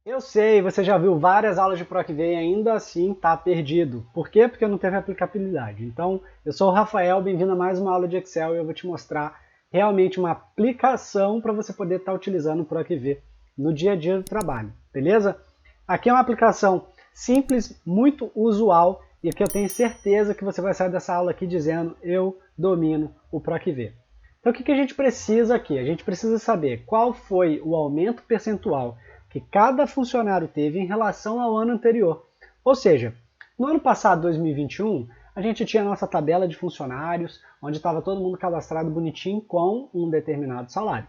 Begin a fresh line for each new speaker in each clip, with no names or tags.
Eu sei, você já viu várias aulas de PROC-V e ainda assim está perdido. Por quê? Porque não teve aplicabilidade. Então, eu sou o Rafael, bem-vindo a mais uma aula de Excel e eu vou te mostrar realmente uma aplicação para você poder estar utilizando o PROC-V no dia a dia do trabalho, beleza? Aqui é uma aplicação simples, muito usual e que eu tenho certeza que você vai sair dessa aula aqui dizendo eu domino o PROC-V. Então, o que a gente precisa aqui? A gente precisa saber qual foi o aumento percentual que cada funcionário teve em relação ao ano anterior. Ou seja, no ano passado, 2021, a gente tinha a nossa tabela de funcionários, onde estava todo mundo cadastrado bonitinho com um determinado salário.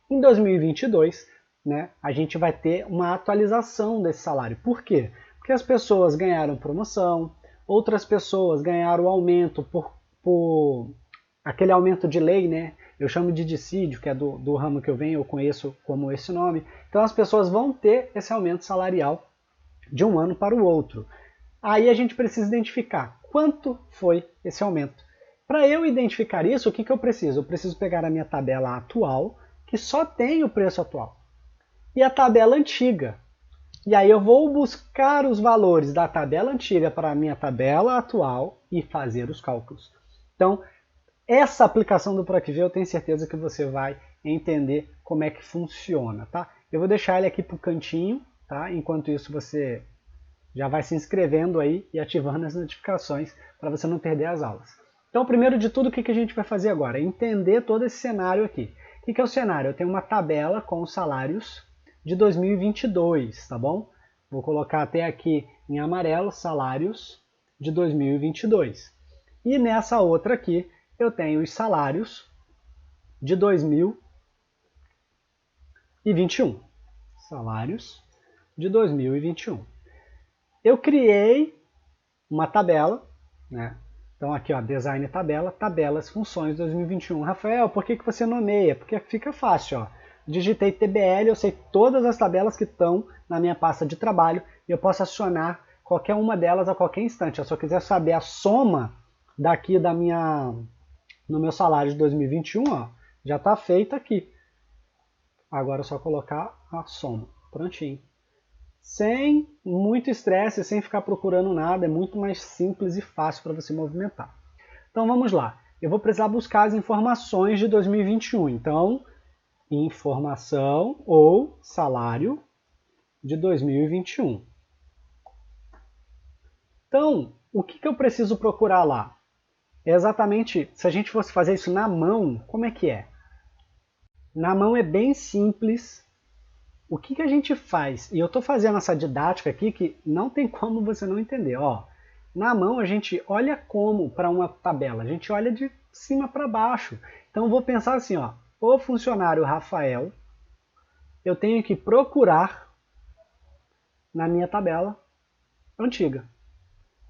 Em 2022, a gente vai ter uma atualização desse salário. Por quê? Porque as pessoas ganharam promoção, outras pessoas ganharam aumento por aquele aumento de lei, eu chamo de dissídio, que é do ramo que eu venho, eu conheço como esse nome. Então as pessoas vão ter esse aumento salarial de um ano para o outro. Aí a gente precisa identificar quanto foi esse aumento. Para eu identificar isso, o que eu preciso? Eu preciso pegar a minha tabela atual, que só tem o preço atual, e a tabela antiga. E aí eu vou buscar os valores da tabela antiga para a minha tabela atual e fazer os cálculos. Então, essa aplicação do PROC-V eu tenho certeza que você vai entender como é que funciona, tá? Eu vou deixar ele aqui para o cantinho, tá? Enquanto isso você já vai se inscrevendo aí e ativando as notificações para você não perder as aulas. Então, primeiro de tudo, o que a gente vai fazer agora? É entender todo esse cenário aqui. O que é o cenário? Eu tenho uma tabela com os salários de 2022, tá bom? Vou colocar até aqui em amarelo, salários de 2022. E nessa outra aqui, eu tenho os salários de 2021. Salários de 2021. Eu criei uma tabela, Então aqui, ó, design tabela, tabelas, funções 2021. Rafael, por que você nomeia? Porque fica fácil, ó. Digitei TBL, eu sei todas as tabelas que estão na minha pasta de trabalho e eu posso acionar qualquer uma delas a qualquer instante. Se eu quiser saber a soma daqui no meu salário de 2021, ó, já está feita aqui. Agora é só colocar a soma. Prontinho. Sem muito estresse, sem ficar procurando nada, é muito mais simples e fácil para você movimentar. Então vamos lá. Eu vou precisar buscar as informações de 2021. Então, informação ou salário de 2021. Então, o que eu preciso procurar lá? É exatamente, se a gente fosse fazer isso na mão, como é que é? Na mão é bem simples. O que a gente faz? E eu estou fazendo essa didática aqui que não tem como você não entender. Ó, na mão a gente olha como para uma tabela? A gente olha de cima para baixo. Então eu vou pensar assim, ó, o funcionário Rafael, eu tenho que procurar na minha tabela antiga.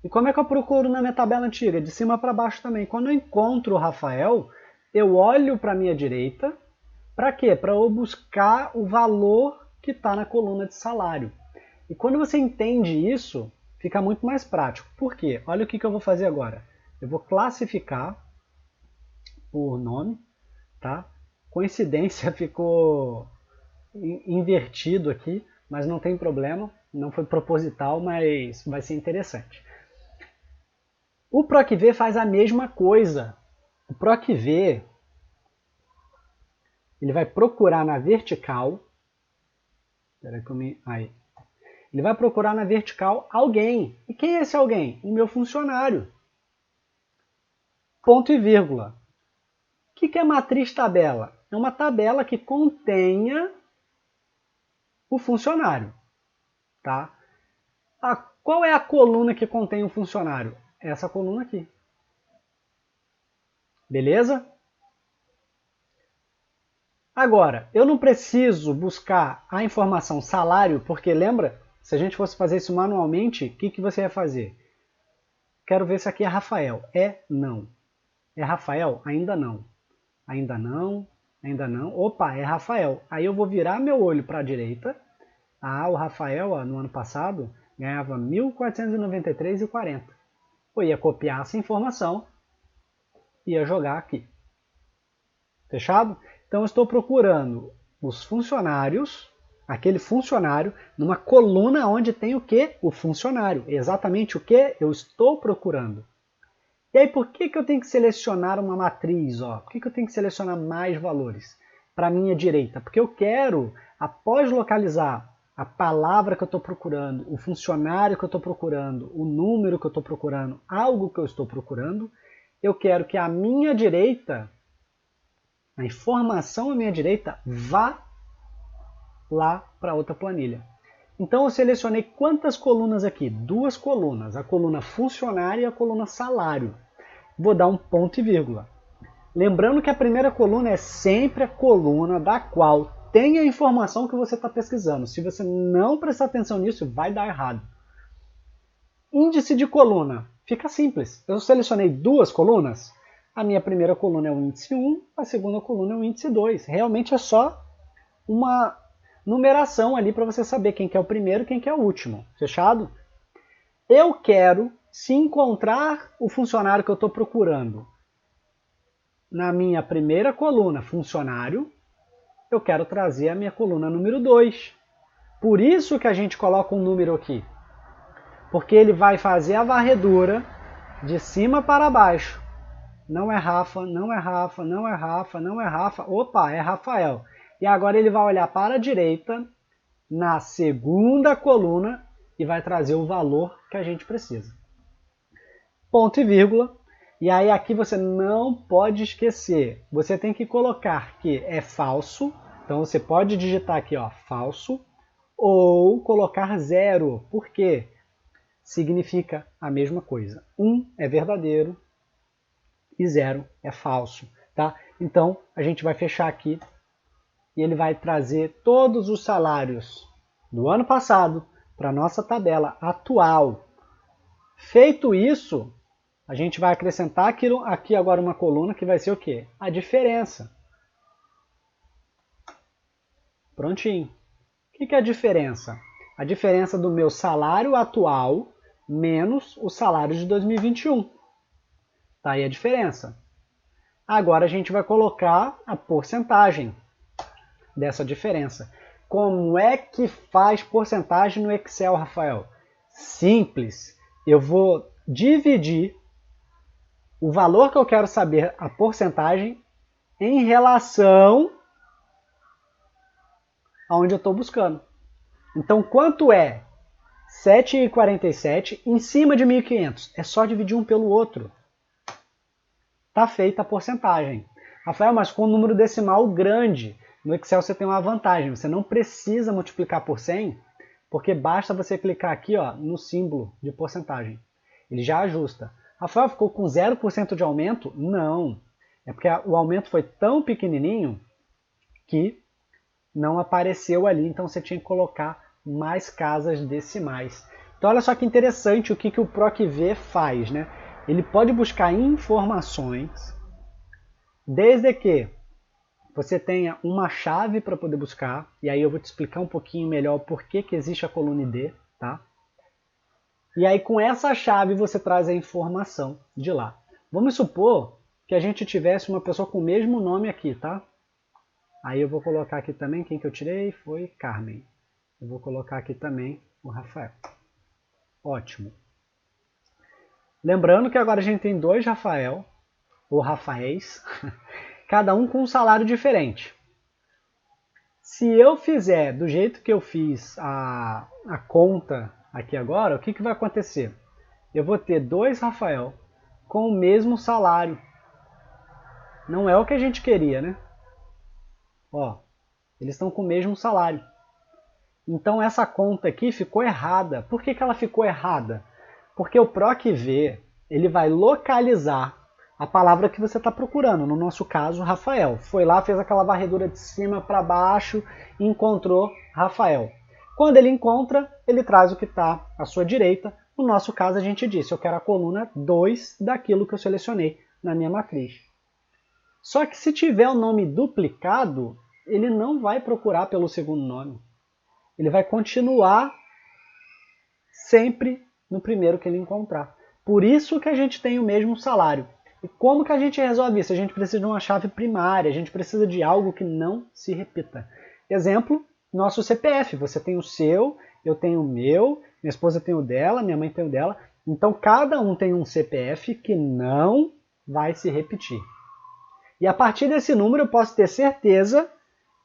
E como é que eu procuro na minha tabela antiga? De cima para baixo também. Quando eu encontro o Rafael, eu olho para a minha direita. Para quê? Para eu buscar o valor que está na coluna de salário. E quando você entende isso, fica muito mais prático. Por quê? Olha o que eu vou fazer agora. Eu vou classificar por nome, tá? Coincidência, ficou invertido aqui, mas não tem problema. Não foi proposital, mas vai ser interessante. O PROC-V faz a mesma coisa. O PROC-V ele vai procurar na vertical. Ele vai procurar na vertical alguém. E quem é esse alguém? O meu funcionário. Ponto e vírgula. O que é matriz tabela? É uma tabela que contenha o funcionário. Tá? Qual é a coluna que contém o funcionário? Essa coluna aqui. Beleza? Agora, eu não preciso buscar a informação salário, porque lembra, se a gente fosse fazer isso manualmente, o que você ia fazer? Quero ver se aqui é Rafael. É não. É Rafael? Ainda não. Ainda não. Ainda não. Opa, é Rafael. Aí eu vou virar meu olho para a direita. O Rafael, ó, no ano passado, ganhava R$ 1.493,40. Eu ia copiar essa informação e ia jogar aqui. Fechado? Então eu estou procurando os funcionários, aquele funcionário, numa coluna onde tem o que? O funcionário. Exatamente o que eu estou procurando. E aí por que eu tenho que selecionar uma matriz? Ó? Por que eu tenho que selecionar mais valores para a minha direita? Porque eu quero, após localizar a palavra que eu estou procurando, o funcionário que eu estou procurando, o número que eu estou procurando, algo que eu estou procurando, eu quero que a minha direita, a informação à minha direita, vá lá para outra planilha. Então eu selecionei quantas colunas aqui? 2 colunas, a coluna funcionário e a coluna salário. Vou dar um ponto e vírgula. Lembrando que a primeira coluna é sempre a coluna da qual tem a informação que você está pesquisando. Se você não prestar atenção nisso, vai dar errado. Índice de coluna. Fica simples. Eu selecionei 2 colunas. A minha primeira coluna é o índice 1, a segunda coluna é o índice 2. Realmente é só uma numeração ali para você saber quem que é o primeiro e quem que é o último. Fechado? Eu quero, se encontrar o funcionário que eu estou procurando na minha primeira coluna, funcionário, eu quero trazer a minha coluna número 2. Por isso que a gente coloca um número aqui. Porque ele vai fazer a varredura de cima para baixo. Não é Rafa, não é Rafa, não é Rafa, não é Rafa. Opa, é Rafael. E agora ele vai olhar para a direita, na segunda coluna, e vai trazer o valor que a gente precisa. Ponto e vírgula. E aí aqui você não pode esquecer. Você tem que colocar que é falso. Então você pode digitar aqui, ó, falso. Ou colocar 0. Por quê? Significa a mesma coisa. 1 é verdadeiro e 0 é falso. Tá? Então a gente vai fechar aqui. E ele vai trazer todos os salários do ano passado para a nossa tabela atual. Feito isso, a gente vai acrescentar aqui agora uma coluna que vai ser o quê? A diferença. Prontinho. O que é a diferença? A diferença do meu salário atual menos o salário de 2021. Tá aí a diferença. Agora a gente vai colocar a porcentagem dessa diferença. Como é que faz porcentagem no Excel, Rafael? Simples. Eu vou dividir o valor que eu quero saber, a porcentagem, em relação aonde eu estou buscando. Então, quanto é 7,47 em cima de 1.500? É só dividir um pelo outro. Está feita a porcentagem. Rafael, mas com um número decimal grande, no Excel você tem uma vantagem. Você não precisa multiplicar por 100, porque basta você clicar aqui, ó, no símbolo de porcentagem. Ele já ajusta. Rafael, ficou com 0% de aumento? Não. É porque o aumento foi tão pequenininho que não apareceu ali, então você tinha que colocar mais casas decimais. Então olha só que interessante o que o PROC-V faz, né? Ele pode buscar informações desde que você tenha uma chave para poder buscar, e aí eu vou te explicar um pouquinho melhor por que existe a coluna ID, tá? E aí com essa chave você traz a informação de lá. Vamos supor que a gente tivesse uma pessoa com o mesmo nome aqui, tá? Aí eu vou colocar aqui também, quem que eu tirei foi Carmen. Eu vou colocar aqui também o Rafael. Ótimo. Lembrando que agora a gente tem 2 Rafael, ou Rafaéis, cada um com um salário diferente. Se eu fizer do jeito que eu fiz a conta aqui agora, o que vai acontecer? Eu vou ter 2 Rafael com o mesmo salário. Não é o que a gente queria, né? Ó, eles estão com o mesmo salário. Então essa conta aqui ficou errada. Por que ela ficou errada? Porque o PROC-V ele vai localizar a palavra que você está procurando. No nosso caso, Rafael. Foi lá, fez aquela varredura de cima para baixo e encontrou Rafael. Quando ele encontra, ele traz o que está à sua direita. No nosso caso, a gente disse, eu quero a coluna 2 daquilo que eu selecionei na minha matriz. Só que se tiver o nome duplicado, ele não vai procurar pelo segundo nome. Ele vai continuar sempre no primeiro que ele encontrar. Por isso que a gente tem o mesmo salário. E como que a gente resolve isso? A gente precisa de uma chave primária, a gente precisa de algo que não se repita. Exemplo, nosso CPF. Você tem o seu, eu tenho o meu, minha esposa tem o dela, minha mãe tem o dela. Então cada um tem um CPF que não vai se repetir. E a partir desse número eu posso ter certeza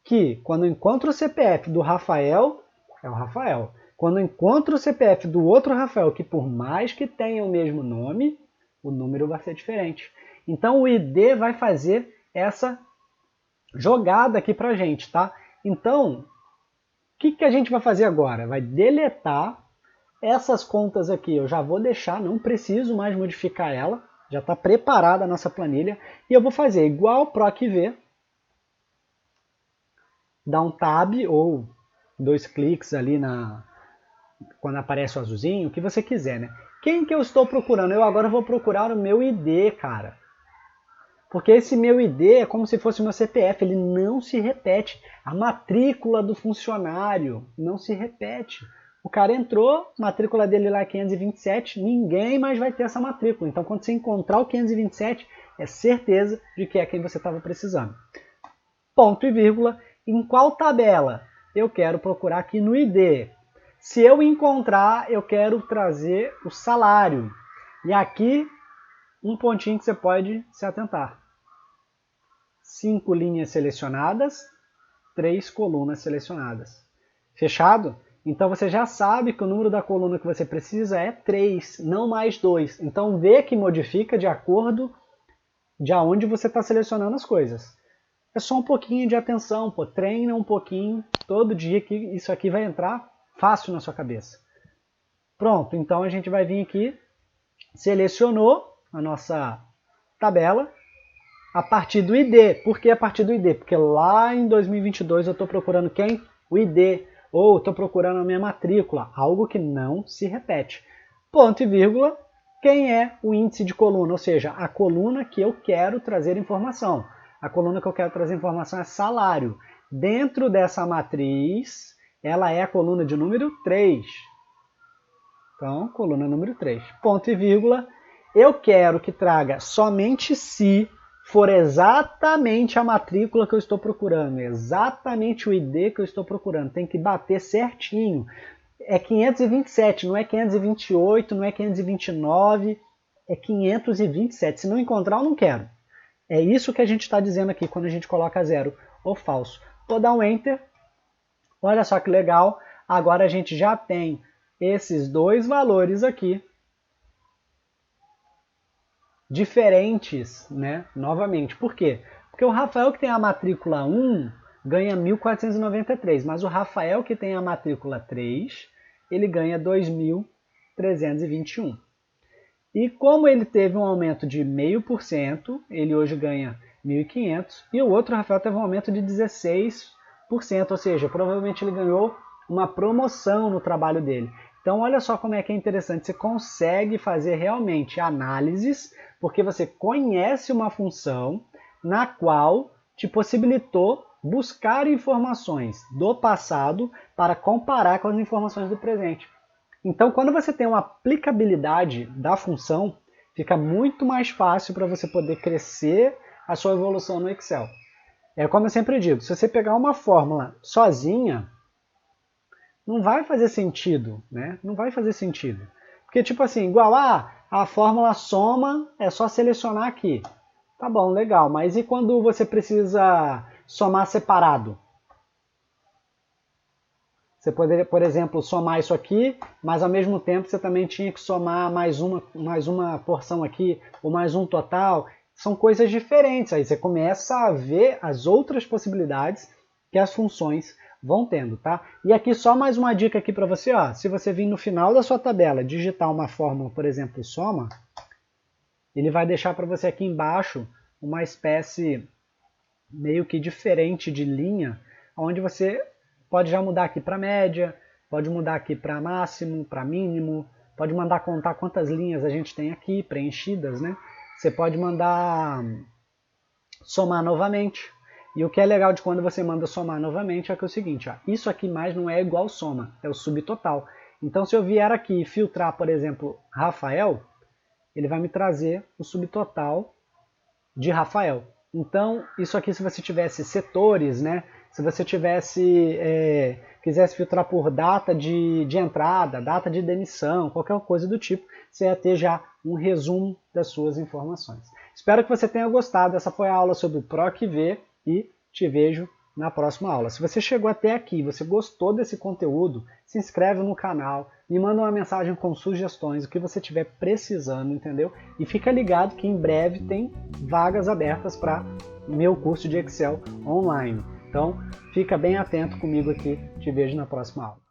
que quando eu encontro o CPF do Rafael, é o Rafael. Quando eu encontro o CPF do outro Rafael, que por mais que tenha o mesmo nome, o número vai ser diferente. Então o ID vai fazer essa jogada aqui pra gente, tá? Então, o que a gente vai fazer agora? Vai deletar essas contas aqui. Eu já vou deixar, não preciso mais modificar ela. Já está preparada a nossa planilha. E eu vou fazer igual PROC-V. Dá um tab ou 2 cliques ali quando aparece o azulzinho, o que você quiser, né? Quem que eu estou procurando? Eu agora vou procurar o meu ID, cara. Porque esse meu ID é como se fosse o meu CPF, ele não se repete. A matrícula do funcionário não se repete. O cara entrou, matrícula dele lá é 527, ninguém mais vai ter essa matrícula. Então quando você encontrar o 527, é certeza de que é quem você estava precisando. Ponto e vírgula. Em qual tabela? Eu quero procurar aqui no ID. Se eu encontrar, eu quero trazer o salário. E aqui, um pontinho que você pode se atentar. 5 linhas selecionadas, 3 colunas selecionadas. Fechado? Então você já sabe que o número da coluna que você precisa é 3, não mais 2. Então vê que modifica de acordo de onde você está selecionando as coisas. É só um pouquinho de atenção, pô. Treina um pouquinho todo dia que isso aqui vai entrar fácil na sua cabeça. Pronto, então a gente vai vir aqui, selecionou a nossa tabela a partir do ID. Por que a partir do ID? Porque lá em 2022 eu estou procurando quem? O ID. Ou estou procurando a minha matrícula, algo que não se repete. Ponto e vírgula, quem é o índice de coluna? Ou seja, a coluna que eu quero trazer informação. A coluna que eu quero trazer informação é salário. Dentro dessa matriz, ela é a coluna de número 3. Então, coluna número 3. Ponto e vírgula, eu quero que traga somente se for exatamente a matrícula que eu estou procurando, exatamente o ID que eu estou procurando. Tem que bater certinho. É 527, não é 528, não é 529, é 527. Se não encontrar, eu não quero. É isso que a gente está dizendo aqui quando a gente coloca zero ou falso. Vou dar um Enter. Olha só que legal. Agora a gente já tem esses dois valores aqui diferentes, né? Novamente. Por quê? Porque o Rafael que tem a matrícula 1 ganha 1.493, mas o Rafael que tem a matrícula 3, ele ganha 2.321. E como ele teve um aumento de 0,5%, ele hoje ganha 1.500, e o outro Rafael teve um aumento de 16%, ou seja, provavelmente ele ganhou uma promoção no trabalho dele. Então olha só como é que é interessante, você consegue fazer realmente análises, porque você conhece uma função na qual te possibilitou buscar informações do passado para comparar com as informações do presente. Então, quando você tem uma aplicabilidade da função, fica muito mais fácil para você poder crescer a sua evolução no Excel. É como eu sempre digo, se você pegar uma fórmula sozinha, não vai fazer sentido, né? Não vai fazer sentido. Porque, tipo assim, igual a fórmula soma, é só selecionar aqui. Tá bom, legal, mas e quando você precisa somar separado? Você poderia, por exemplo, somar isso aqui, mas ao mesmo tempo você também tinha que somar mais uma porção aqui, ou mais um total. São coisas diferentes. Aí você começa a ver as outras possibilidades que as funções vão tendo, tá? E aqui só mais uma dica aqui para você, ó. Se você vir no final da sua tabela digitar uma fórmula, por exemplo, soma, ele vai deixar para você aqui embaixo uma espécie meio que diferente de linha, onde você pode já mudar aqui para média, pode mudar aqui para máximo, para mínimo, pode mandar contar quantas linhas a gente tem aqui preenchidas, né? Você pode mandar somar novamente. E o que é legal de quando você manda somar novamente é que é o seguinte, ó, isso aqui mais não é igual soma, é o subtotal. Então se eu vier aqui e filtrar, por exemplo, Rafael, ele vai me trazer o subtotal de Rafael. Então, isso aqui, se você tivesse setores, né? Se você quisesse filtrar por data de entrada, data de demissão, qualquer coisa do tipo, você ia ter já um resumo das suas informações. Espero que você tenha gostado. Essa foi a aula sobre o PROC-V e te vejo na próxima aula. Se você chegou até aqui, você gostou desse conteúdo, se inscreve no canal, me manda uma mensagem com sugestões, o que você estiver precisando, entendeu? E fica ligado que em breve tem vagas abertas para meu curso de Excel online. Então, fica bem atento comigo aqui, te vejo na próxima aula.